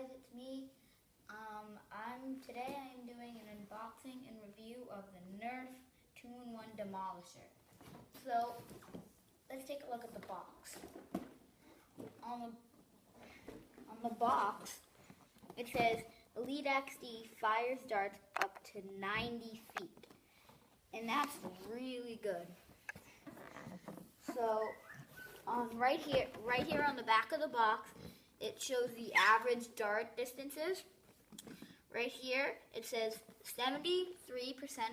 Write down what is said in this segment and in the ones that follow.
guys, it's me. Today I'm doing an unboxing and review of the Nerf 2-in-1 Demolisher. So let's take a look at the box. On the box, it says Elite XD fires darts up to 90 feet, and that's really good. So right here on the back of the box, it shows the average dart distances. Right here, it says 73%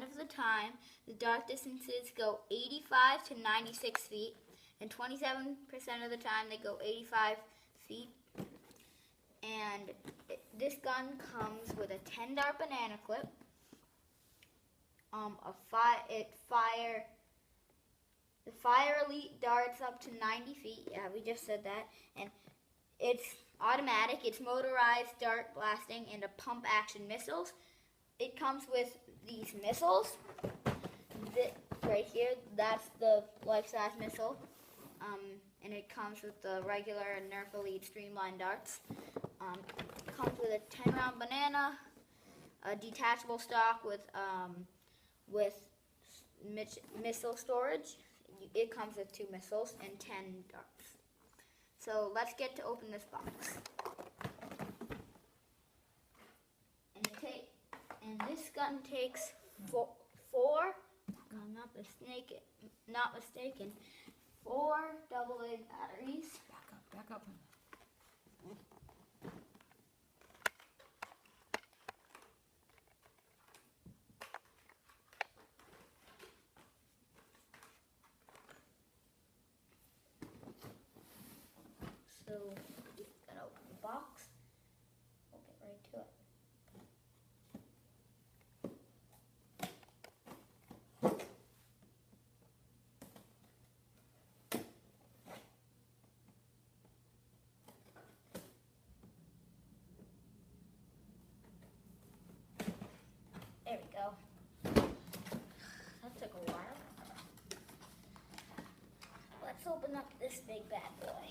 of the time, the dart distances go 85 to 96 feet, and 27% of the time, they go 85 feet. And this gun comes with a 10 dart banana clip. The fire elite darts up to 90 feet. Yeah, we just said that. And it's automatic. It's motorized dart blasting and a pump action missiles. It comes with these missiles. Right here, that's the life-size missile. And it comes with the regular Nerf Elite streamlined darts. It comes with a 10-round banana, a detachable stock with missile storage. It comes with 2 missiles and 10 darts. So let's get to open this box. And this gun takes four, if I'm not mistaken, 4 AA batteries. Back up. So we're gonna open the box. We'll get right to it. There we go. That took a while. Let's open up this big bad boy.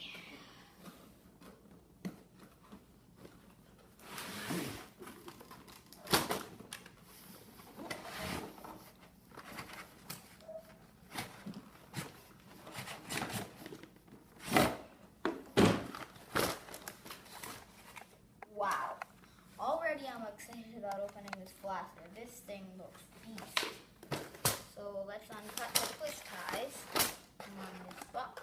Wow. Already I'm excited about opening this blaster. This thing looks beast. So let's uncut the twist ties on this box.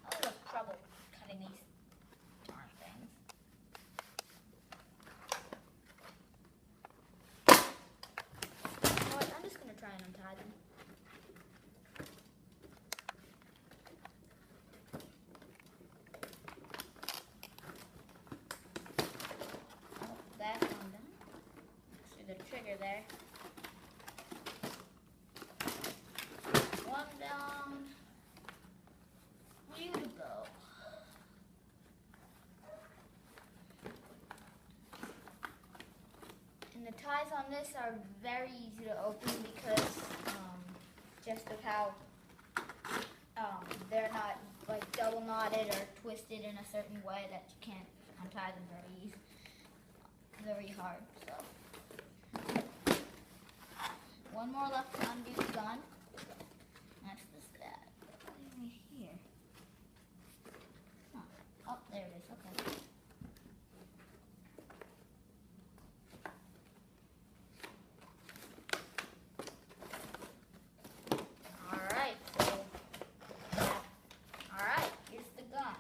I have trouble cutting these darn things. You know what? I'm just going to try and untie them. That's one done. See the trigger there. One down. You to go. And the ties on this are very easy to open because just of how they're not like double knotted or twisted in a certain way that you can't untie them very hard. So one more left to undo the gun. That's this bad. Right here. Huh. Oh, there it is. Okay. Alright, here's the gun.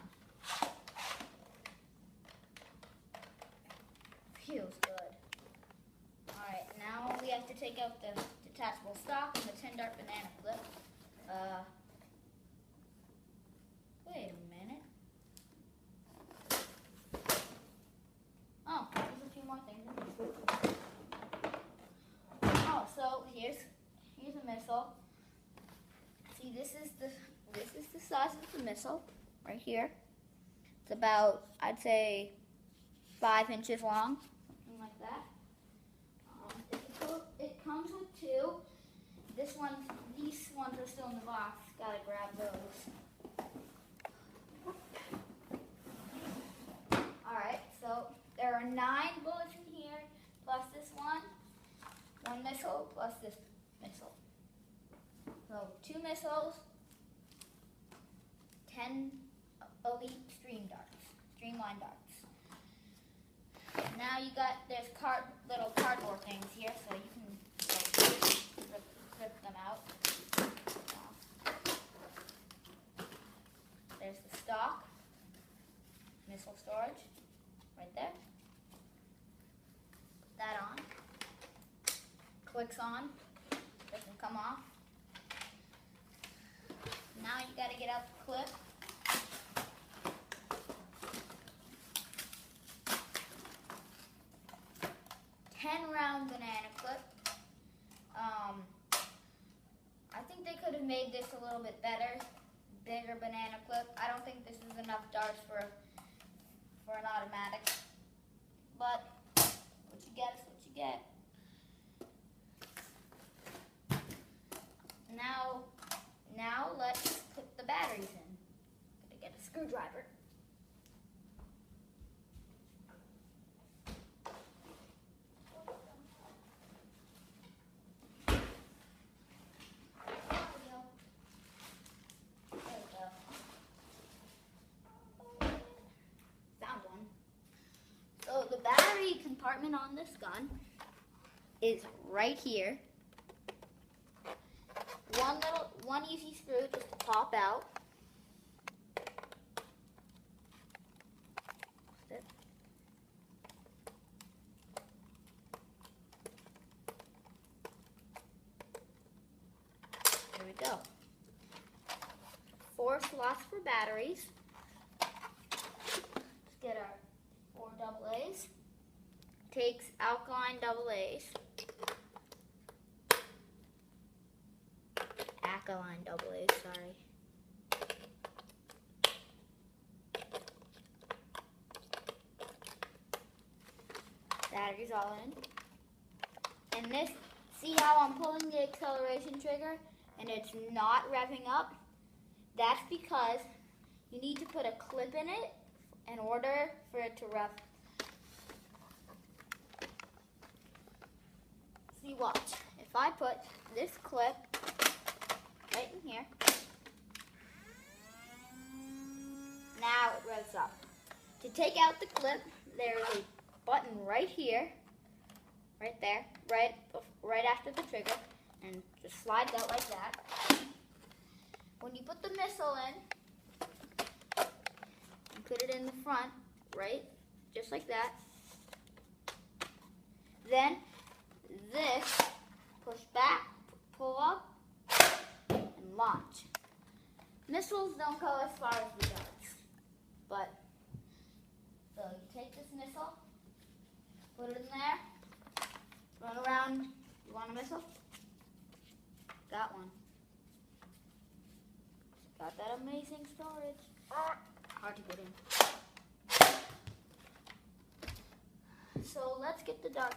Feels good. Alright, now we have to take out the detachable stock and the 10 dart banana clip. Wait a minute. Oh, there's a few more things. Oh, so here's a missile. See, this is the size of the missile right here. It's about, I'd say, 5 inches long, something like that. It comes with 2. still in the box. Gotta grab those. Alright, so there are 9 bullets in here, plus this one. 1 missile, plus this missile. So 2 missiles, 10 elite streamline darts. Now you got, there's little cardboard things here, so you can rip them out. There's the stock, missile storage, right there. Put that on. Clicks on, doesn't come off. Now you gotta get out the clip. $10-round banana clip. I think they could have made this a little bit better. Bigger banana clip. I don't think this is enough darts for an automatic. But what you get is what you get. Now let's put the batteries in. Gotta get a screwdriver. So the battery compartment on this gun is right here. One easy screw just to pop out. There we go. 4 slots for batteries. Let's get our 4 AA's. Takes alkaline AA's. Alkaline AA's, sorry. Batteries all in. And this, see how I'm pulling the acceleration trigger and it's not revving up? That's because you need to put a clip in it in order for it to rev. See, watch. If I put this clip right in here, now it revs up. To take out the clip, there's a button right here, right there, right after the trigger, and just slides out like that. When you put the missile in, you put it in the front, right, just like that. Then this, push back, pull up, and launch. Missiles don't go as far as the darts, but so you take this missile, put it in there, run around. You want a missile? Got one. Got that amazing storage. Hard to get in. So let's get the darts.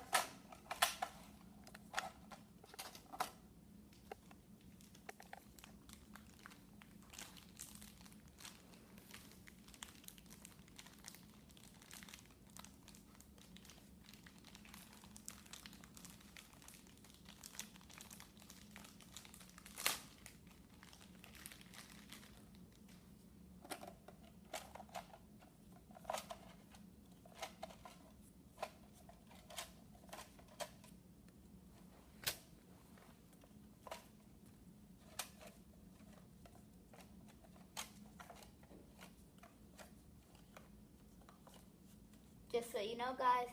Just so you know, guys,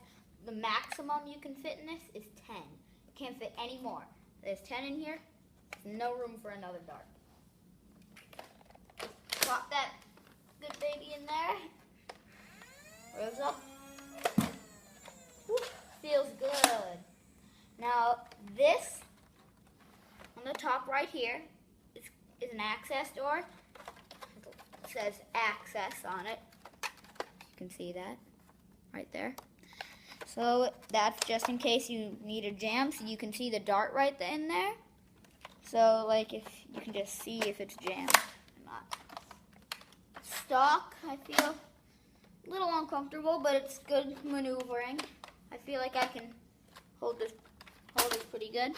the maximum you can fit in this is 10. You can't fit any more. There's 10 in here. There's no room for another dart. Pop that good baby in there. Rose up. Woo, feels good. Now, this on the top right here is an access door. It says access on it. You can see that. Right there. So that's just in case you need a jam, so you can see the dart right in there. So, like, if you can just see if it's jammed or not. Stock, I feel a little uncomfortable, but it's good maneuvering. I feel like I can hold this pretty good.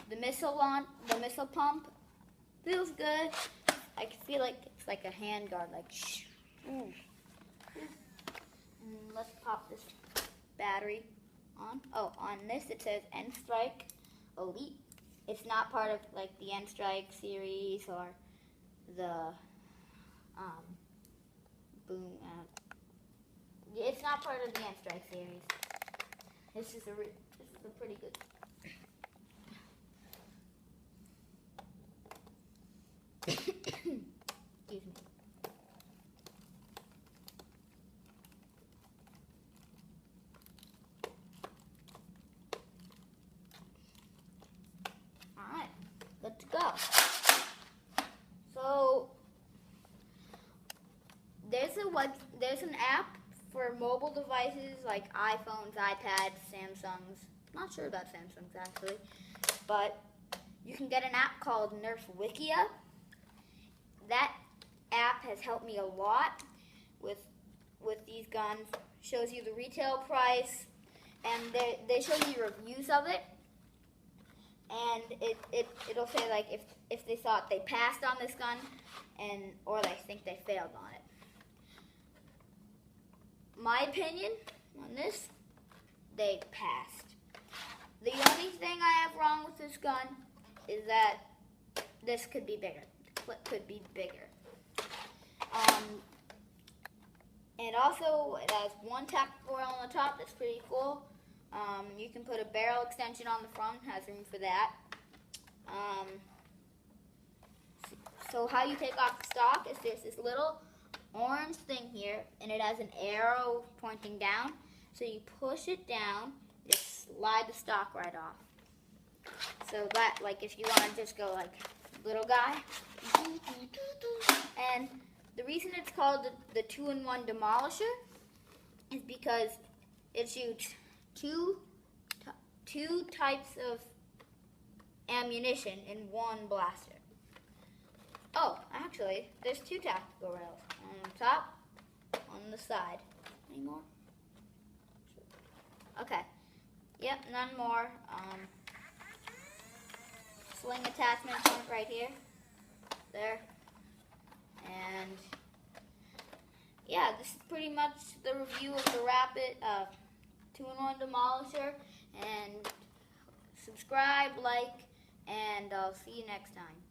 The missile pump feels good. I feel like it's like a handguard, like shh. Let's pop this battery on. Oh, on this it says N Strike Elite. It's not part of like the N Strike series or the boom. It's not part of the N Strike series. This is a pretty good. Excuse me. Alright, let's go. So there's an app for mobile devices like iPhones, iPads, Samsungs. Not sure about Samsungs actually, but you can get an app called Nerf Wikia. That app has helped me a lot with these guns. Shows you the retail price, and they show you reviews of it, and it'll say like if they thought they passed on this gun, or they think they failed on it. My opinion on this, they passed. The only thing I have wrong with this gun is that this could be bigger. The clip could be bigger. And also, it has one tactical rail on the top. That's pretty cool. You can put a barrel extension on the front. Has room for that. So how you take off the stock is there's this little orange thing here, and it has an arrow pointing down. So you push it down, just slide the stock right off. So that, like, if you want to just go like little guy. And the reason it's called the 2-in-1 Demolisher is because it shoots two types of ammunition in one blaster. Oh, actually, there's two tactical rails. On the top, on the side. Any more? Okay. Yep, none more. Sling attachment point right here. There. And yeah, this is pretty much the review of the Rapid 2-in-1 Demolisher. And subscribe, like, and I'll see you next time.